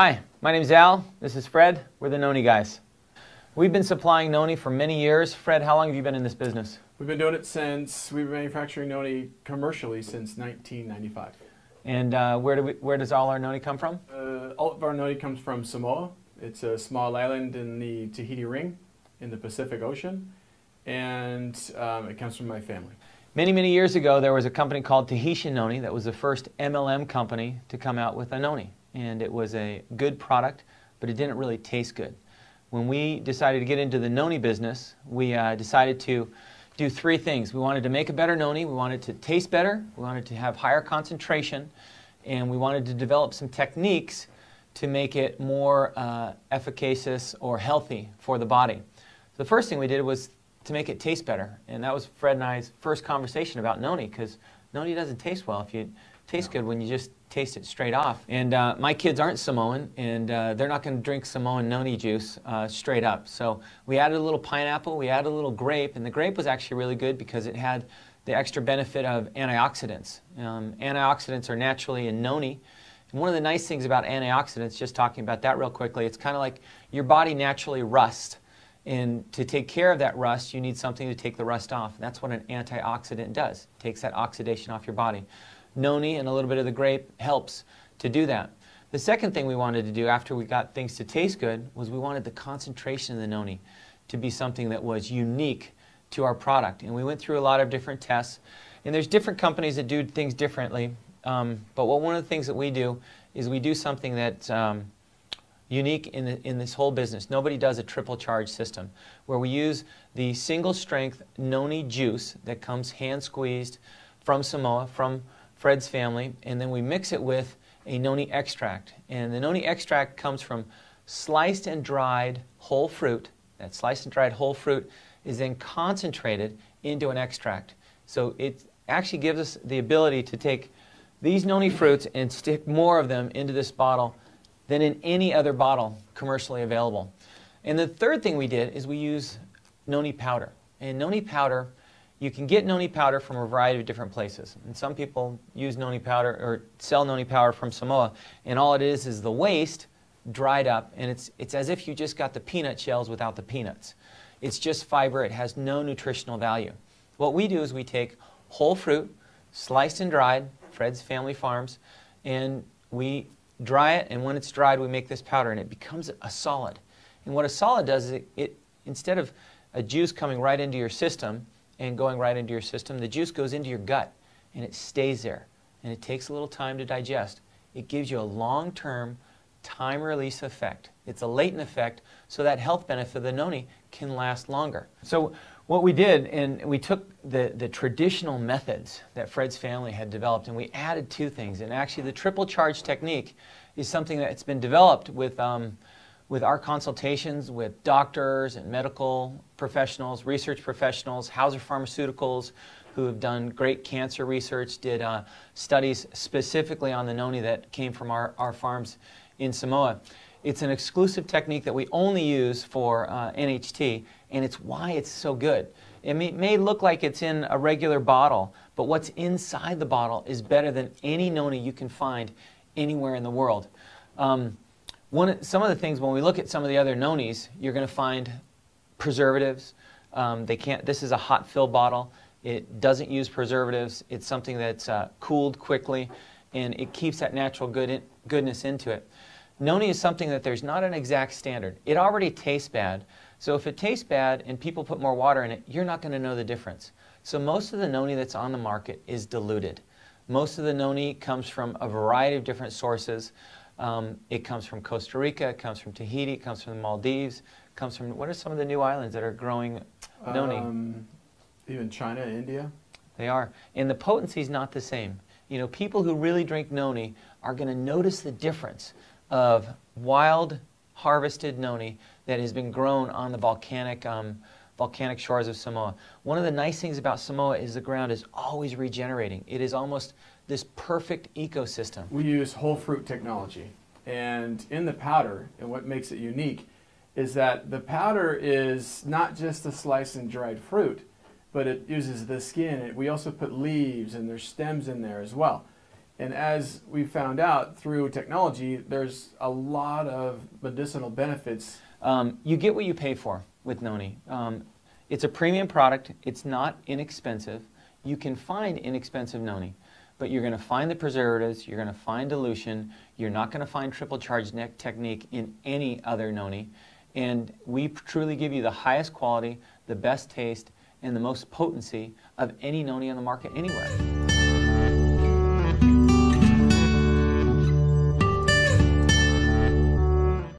Hi, my name's Al. This is Fred. We're the Noni guys. We've been supplying Noni for many years. Fred, how long have you been in this business? We've been doing it since we've been manufacturing Noni commercially since 1995. And where does all our Noni come from? All of our Noni comes from Samoa. It's a small island in the Tahiti Ring in the Pacific Ocean, and it comes from my family. Many, many years ago, there was a company called Tahitian Noni that was the first MLM company to come out with a Noni. And it was a good product, but it didn't really taste good. When we decided to get into the Noni business, we decided to do three things. We wanted to make a better Noni, we wanted to taste better, we wanted to have higher concentration, and we wanted to develop some techniques to make it more efficacious or healthy for the body. The first thing we did was to make it taste better, and that was Fred and I's first conversation about Noni, because Noni doesn't taste well if you taste good when you just taste it straight off. And my kids aren't Samoan, and they're not going to drink Samoan Noni juice straight up. So we added a little pineapple, we added a little grape, and the grape was actually really good because it had the extra benefit of antioxidants. Antioxidants are naturally in Noni. And one of the nice things about antioxidants, just talking about that real quickly, it's kind of like your body naturally rusts. And to take care of that rust, you need something to take the rust off. And that's what an antioxidant does. It takes that oxidation off your body. Noni and a little bit of the grape helps to do that. The second thing we wanted to do after we got things to taste good was we wanted the concentration of the Noni to be something that was unique to our product. And we went through a lot of different tests. And there's different companies that do things differently. But one of the things that we do is we do something that's unique in this whole business. Nobody does a triple charge system where we use the single strength Noni juice that comes hand squeezed from Samoa, from Fred's family, and then we mix it with a Noni extract. And the Noni extract comes from sliced and dried whole fruit. That sliced and dried whole fruit is then concentrated into an extract. So it actually gives us the ability to take these Noni fruits and stick more of them into this bottle than in any other bottle commercially available. And the third thing we did is we use Noni powder. And Noni powder, you can get Noni powder from a variety of different places. And some people use Noni powder or sell Noni powder from Samoa, and all it is the waste dried up, and it's as if you just got the peanut shells without the peanuts. It's just fiber. It has no nutritional value. What we do is we take whole fruit, sliced and dried, Fred's Family Farms, and we dry it, and when it's dried we make this powder, and it becomes a solid. And what a solid does is it instead of a juice coming right into your system and going right into your system, the juice goes into your gut and it stays there, and it takes a little time to digest. It gives you a long-term time release effect. It's a latent effect, so that health benefit of the Noni can last longer. So what we did, and we took the traditional methods that Fred's family had developed, and we added two things. And actually the triple charge technique is something that's been developed with our consultations with doctors and medical professionals, research professionals, Hauser Pharmaceuticals, who have done great cancer research, did studies specifically on the Noni that came from our farms in Samoa. It's an exclusive technique that we only use for NHT, and it's why it's so good. It may look like it's in a regular bottle, but what's inside the bottle is better than any Noni you can find anywhere in the world. Some of the things, when we look at some of the other Nonis, you're going to find preservatives. This is a hot fill bottle. It doesn't use preservatives. It's something that's cooled quickly, and it keeps that natural goodness into it. Noni is something that there's not an exact standard. It already tastes bad, so if it tastes bad and people put more water in it, you're not going to know the difference. So most of the Noni that's on the market is diluted. Most of the Noni comes from a variety of different sources. It comes from Costa Rica, it comes from Tahiti, it comes from the Maldives, it comes from, what are some of the new islands that are growing Noni? Even China, India. They are. And the potency is not the same. You know, people who really drink Noni are going to notice the difference of wild harvested Noni that has been grown on the volcanic shores of Samoa. One of the nice things about Samoa is the ground is always regenerating. It is almost this perfect ecosystem. We use whole fruit technology, and in the powder, and what makes it unique is that the powder is not just a slice and dried fruit, but it uses the skin. We also put leaves and there's stems in there as well. And as we found out through technology, there's a lot of medicinal benefits. You get what you pay for with noni. It's a premium product. It's not inexpensive. You can find inexpensive noni, but you're going to find the preservatives, you're going to find dilution, you're not going to find triple charge technique in any other noni. And we truly give you the highest quality, the best taste, and the most potency of any noni on the market anywhere.